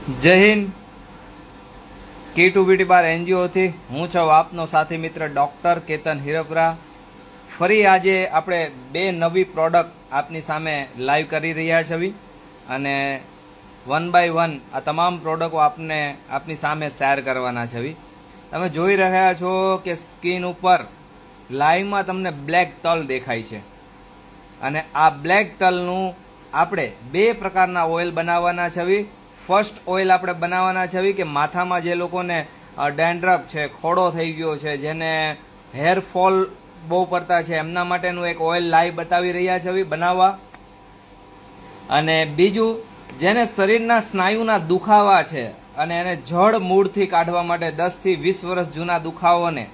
જય Hind. Key to beauty બાર એનજીઓથી હું છું આપનો સાથી મિત્ર ડૉક્ટર કેતન હિરપરા. ફરી આજે આપણે બે નવી પ્રોડક્ટ આપની સામે લાઈવ કરી રહ્યા છીએ અને વન બાય વન આ તમામ પ્રોડક્ટો આપની સામે શેર કરવાના છે. તમે જોઈ રહ્યા છો કે સ્કિન ઉપર લાઈવમાં તમને બ્લેક તલ દેખાય છે અને આ બ્લેક તલનું આપણે બે પ્રકારના ઓઇલ બનાવવાના છે. ફર્સ્ટ ઓઇલ આપણે બનાવવાના છે કે માથામાં જે લોકોને ડેન્ડ્રફ છે, ખોડો થઈ ગયો છે, જેને હેરફોલ બહુ પડતા છે, એમના માટેનું એક ઓઇલ લાઈવ બતાવી રહ્યા છે બનાવવા. અને બીજું, જેને શરીરના સ્નાયુના દુખાવા છે અને એને જડ મૂળથી કાઢવા માટે 10 થી 20 વર્ષ જૂના દુખાવાને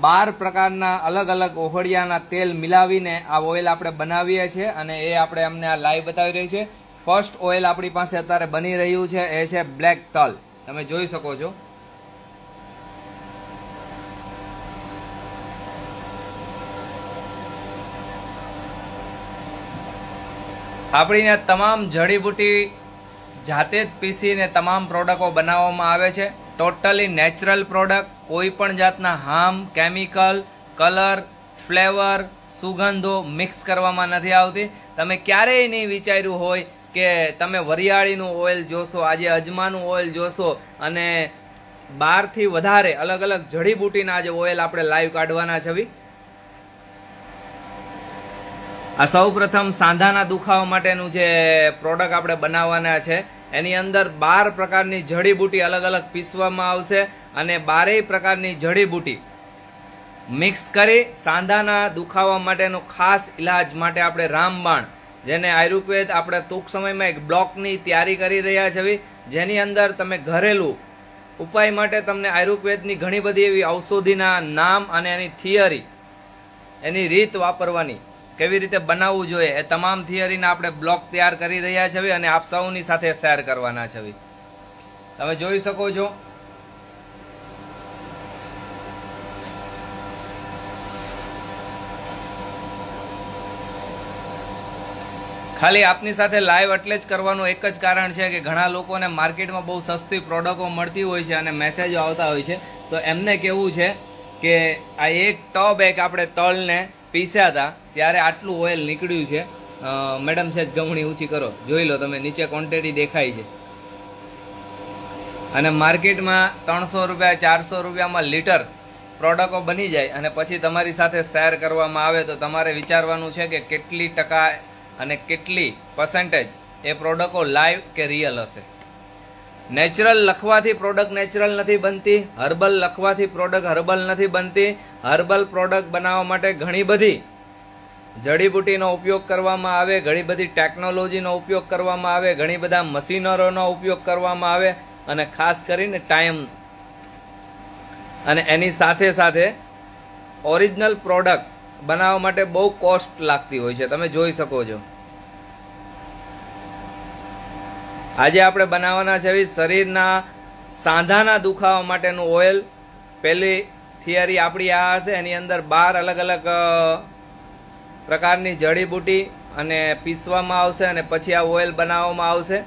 12 પ્રકારના અલગ અલગ ઓહળિયાના તેલ મિલાવીને આ ઓઇલ આપણે બનાવીએ છીએ અને એ આપણે અમને આ લાઈવ બતાવી રહી છે. ફર્સ્ટ ઓઇલ આપણી પાસે અત્યારે બની રહ્યું છે એ છે બ્લેક તલ. તમે જોઈ શકો છો. આપણીને તમામ જડીબુટી જાતે જ પીસીને તમામ પ્રોડક્ટો બનાવવામાં આવે છે. ટોટલી નેચરલ પ્રોડક્ટ, કોઈ પણ જાતના હાર્મ, કેમિકલ, કલર, ફ્લેવર, સુગંધો મિક્સ કરવામાં નથી આવતી. તમે ક્યારેય નહીં વિચાર્યું હોય કે તમે વરિયાળીનું ઓઇલ જોશો, આજે અજમાનું ઓઇલ જોશો અને 12 થી વધારે અલગ અલગ જડીબુટીના આજે ઓઇલ આપણે લાઈવ કાઢવાના છે. આ સૌ પ્રથમ સાંધાના દુખાવા માટેનું જે પ્રોડક્ટ આપણે બનાવવાના છે એની અંદર 12 પ્રકારની જડીબુટી અલગ અલગ પીસવામાં આવશે અને 12 પ્રકારની જડીબુટી મિક્સ કરી સાંધાના દુખાવા માટેનો ખાસ ઇલાજ માટે આપણે રામબાણ, જેને આયુર્વેદ આપણે ટૂંક સમયમાં એક બ્લોકની તૈયારી કરી રહ્યા છે, જેની અંદર તમે ઘરેલું ઉપાય માટે તમને આયુર્વેદની ઘણી બધી એવી ઔષધિના નામ અને એની થિયરી, એની રીત વાપરવાની, કેવી રીતે બનાવવું જોઈએ, એ તમામ થિયરીના આપણે બ્લોક તૈયાર કરી રહ્યા છે અને આપ સૌની સાથે શેર કરવાના છે. તમે જોઈ શકો છો. ખાલી આપની સાથે લાઈવ એટલે જ કરવાનું એક જ કારણ છે કે ઘણા લોકોને માર્કેટમાં બહુ સસ્તી પ્રોડક્ટો મળતી હોય છે અને મેસેજો આવતા હોય છે, તો એમને કહેવું છે કે આ એક ટબ એક આપણે તલને પીસ્યા હતા ત્યારે આટલું ઓઇલ નીકળ્યું છે. મેડમ છે ગમણી ઊંચી કરો, જોઈ લો તમે, નીચે ક્વોન્ટિટી દેખાય છે. અને માર્કેટમાં 300 રૂપિયા 400 રૂપિયામાં લીટર પ્રોડક્ટો બની જાય અને પછી તમારી સાથે શેર કરવામાં આવે તો તમારે વિચારવાનું છે કે કેટલી ટકા અને કેટલી પર્સન્ટેજ એ પ્રોડક્ટો લાઈવ કે રિયલ હશે. નેચરલ લખવાથી પ્રોડક્ટ નેચરલ નથી બનતી, હર્બલ લખવાથી પ્રોડક્ટ હર્બલ નથી બનતી. હર્બલ પ્રોડક્ટ બનાવવા માટે ઘણી બધી જડીબુટીનો ઉપયોગ કરવામાં આવે, ઘણી બધી ટેકનોલોજીનો ઉપયોગ કરવામાં આવે, ઘણી બધા મશીનરોનો ઉપયોગ કરવામાં આવે અને ખાસ કરીને ટાઈમ. અને એની સાથે સાથે ઓરિજિનલ પ્રોડક્ટ બનાવવા માટે બહુ કોસ્ટ લાગતી હોય છે. તમે જોઈ શકો છો. આજે આપણે બનાવવાના છે શરીરના સાંધાના દુખાવા માટેનું ઓઇલ. પહેલી થિયરી આપણી આ હશે, એની અંદર 12 અલગ અલગ પ્રકારની જડીબુટી અને પીસવામાં આવશે અને પછી આ ઓઇલ બનાવવામાં આવશે.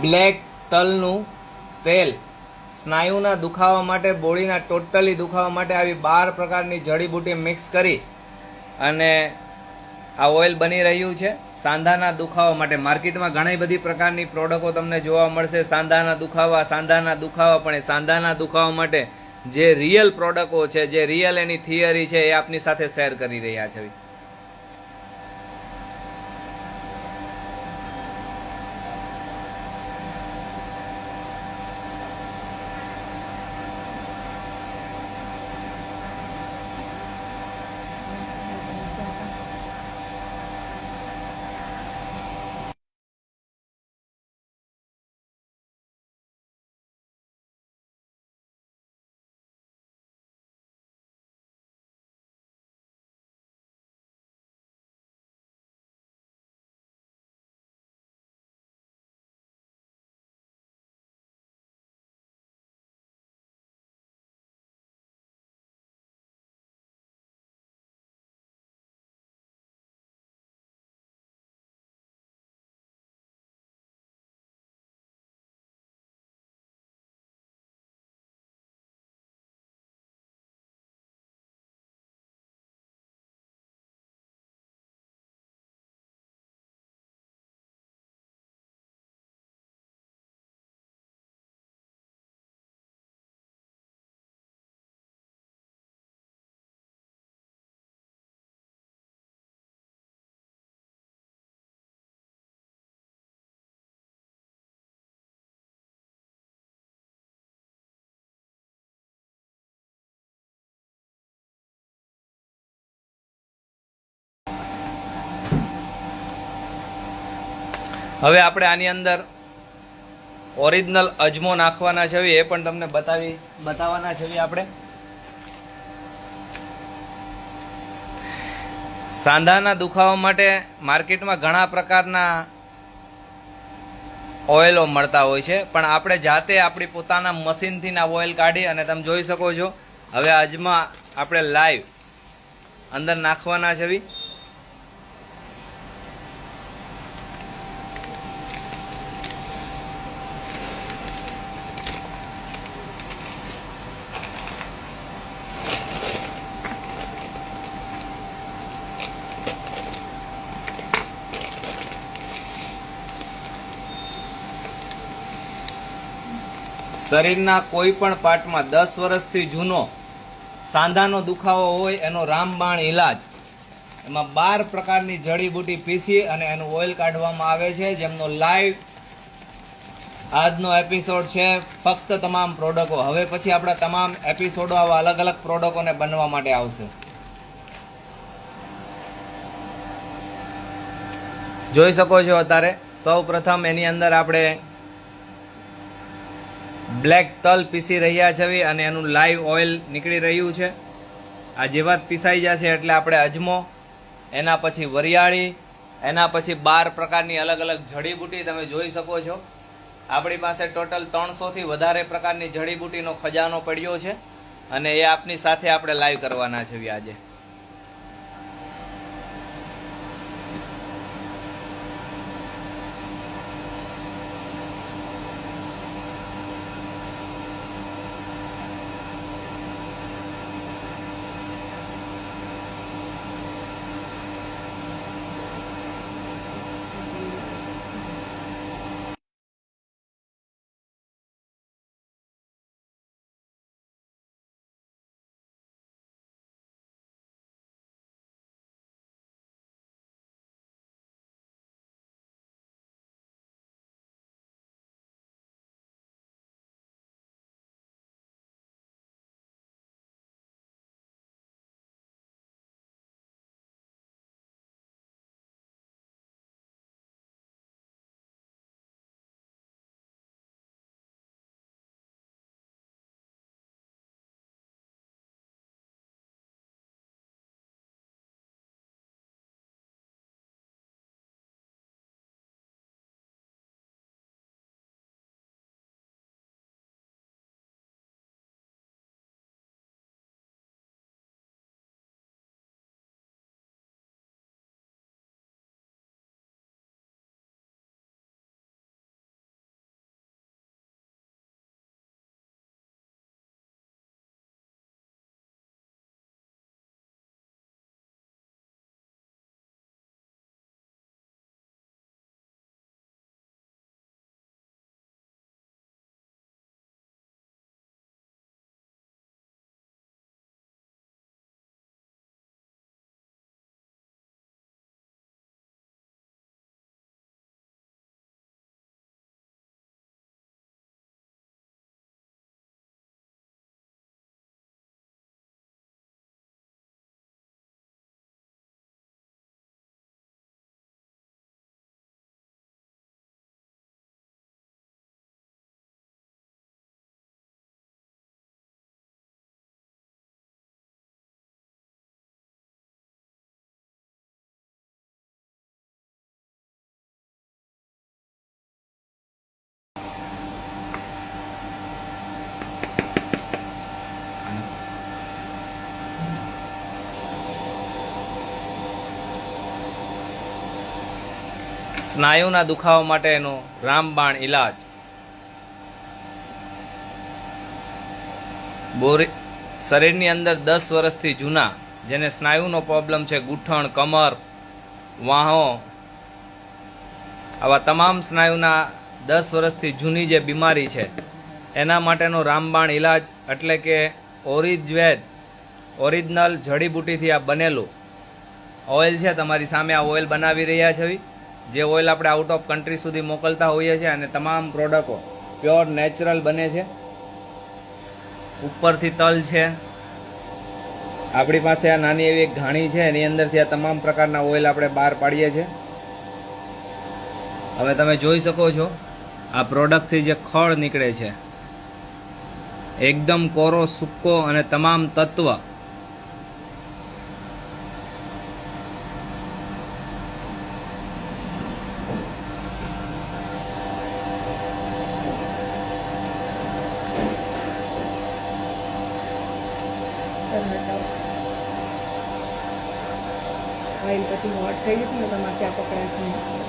બ્લેક તલનું તેલ સ્નાયુના દુખાવા માટે, બોડીના ટોટલી દુખાવા માટે આવી 12 પ્રકારની જડીબુટી મિક્સ કરી અને આ ઓઇલ બની રહ્યું છે સાંધાના દુખાવા માટે. માર્કેટમાં ઘણી બધી પ્રકારની પ્રોડક્ટો તમને જોવા મળશે. સાંધાના દુખાવા પણ એ સાંધાના દુખાવા માટે જે રિયલ પ્રોડક્ટો છે, જે રિયલ એની થિયરી છે, એ આપની સાથે શેર કરી રહ્યા છે. હવે આપણે આની અંદર ઓરિજિનલ અજમો નાખવાના છે, એ પણ તમને બતાવવાના છે. આપણે સાંધાના દુખાવા માટે માર્કેટમાં ઘણા પ્રકારના ઓઇલો મળતા હોય છે, પણ આપણે જાતે આપણી પોતાના મશીનથી આ ઓઇલ કાઢી અને તમે જોઈ શકો છો. હવે અજમા આપણે લાઈવ અંદર નાખવાના છે. શરીરના કોઈ પણ પાર્ટમાં 10 વર્ષથી જૂનો સાંધાનો દુખાવો હોય એનો રામબાણ ઈલાજ, એમાં 12 પ્રકારની જડીબુટી પીસી અને એનું ઓઇલ કાઢવામાં આવે છે, જેમનો લાઈવ આજનો એપિસોડ છે. ફક્ત તમામ પ્રોડક્ટો, હવે પછી આપણા તમામ એપિસોડો આવા અલગ અલગ પ્રોડક્ટોને બનવા માટે આવશે. જોઈ શકો છો. અત્યારે સૌ પ્રથમ એની અંદર આપણે બ્લેક તલ પીસી રહ્યા છે અને એનું લાઈવ ઓઇલ નીકળી રહ્યું છે. આ જેવા જ પીસાઈ જશે એટલે આપણે અજમો, એના પછી વરિયાળી, એના પછી 12 પ્રકારની અલગ અલગ જડીબુટી તમે જોઈ શકો છો. આપણી પાસે ટોટલ 300થી વધારે પ્રકારની જડીબુટીનો ખજાનો પડ્યો છે અને એ આપની સાથે આપણે લાઈવ કરવાના છે આજે. સ્નાયુના દુખાવા માટેનો રામબાણ ઈલાજ. શરીરની અંદર 10 વર્ષથી જૂના જેને સ્નાયુનો પ્રોબ્લેમ છે, ગૂંઠણ, કમર, વાહો, આવા તમામ સ્નાયુના 10 વર્ષથી જૂની જે બીમારી છે એના માટેનો રામબાણ ઈલાજ, એટલે કે ઓરિજિનલ જડીબુટીથી આ બનેલું ઓઇલ છે. તમારી સામે આ ઓઇલ બનાવી રહ્યા છે, જે ઓઇલ આપણે આઉટ ઓફ કન્ટ્રી સુધી મોકલતા હોઈએ છીએ અને તમામ પ્રોડક્ટો પ્યોર નેચરલ બને છે. ઉપરથી તલ છે, આપણી પાસે આ નાની એવી એક ઘાણી છે, એની અંદરથી આ તમામ પ્રકારના ઓઇલ આપણે બહાર પાડીએ છીએ. હવે તમે જોઈ શકો છો આ પ્રોડક્ટથી જે ખળ નીકળે છે એકદમ કોરો સૂકો અને તમામ તત્વ ઓઇલ પછી હોટ થઈ જશે ને તમારે ત્યાં પકડાશે નહીં.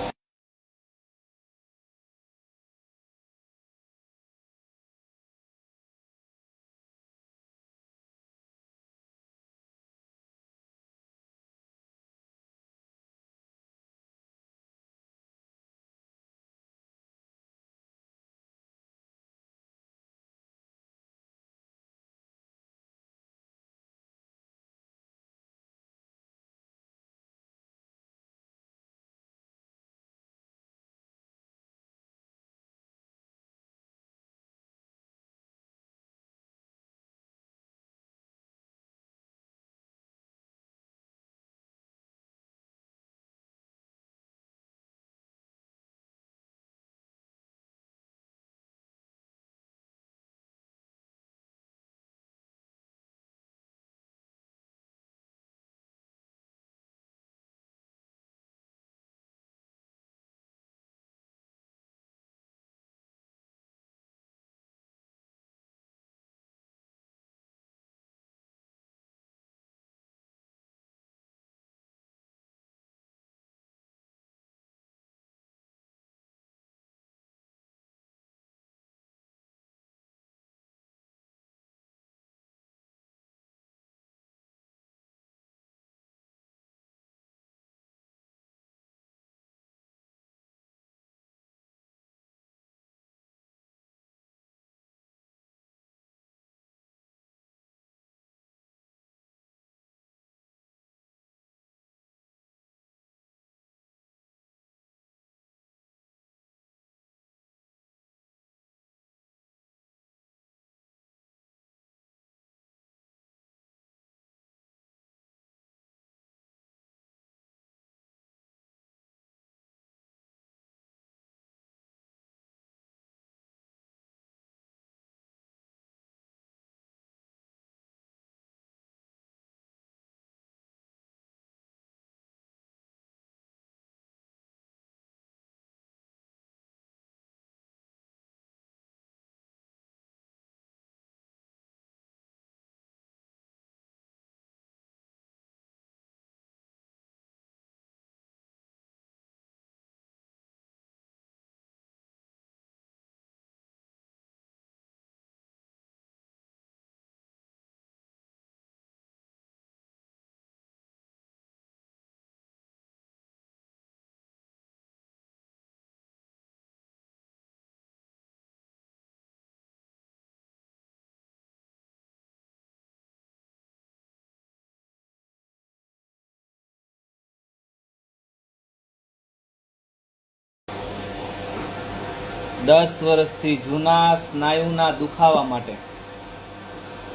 દસ વર્ષથી જૂના સ્નાયુના દુખાવા માટે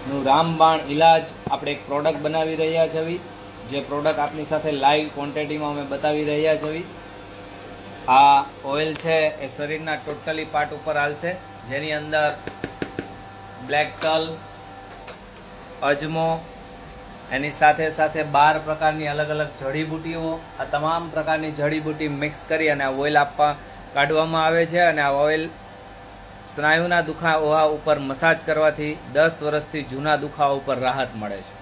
નું રામબાણ ઇલાજ આપણે એક પ્રોડક્ટ બનાવી રહ્યા છીએ. જે પ્રોડક્ટ આપની સાથે લાઈવ ક્વોન્ટિટીમાં અમે બતાવી રહ્યા છીએ. આ ઓઇલ છે એ શરીરના ટોટલી પાર્ટ ઉપર હાલશે, જેની અંદર બ્લેક તલ, અજમો, એની સાથે સાથે 12 પ્રકારની અલગ અલગ જડીબુટ્ટીઓ, આ તમામ પ્રકારની જડીબુટ્ટી મિક્સ કરી અને આ ઓઇલ કાઢવામાં આવે છે. અને આ ઓઇલ સ્નાયુના દુખાવા ઉપર મસાજ કરવાથી 10 વર્ષથી જૂના દુખાવા ઉપર રાહત મળે છે.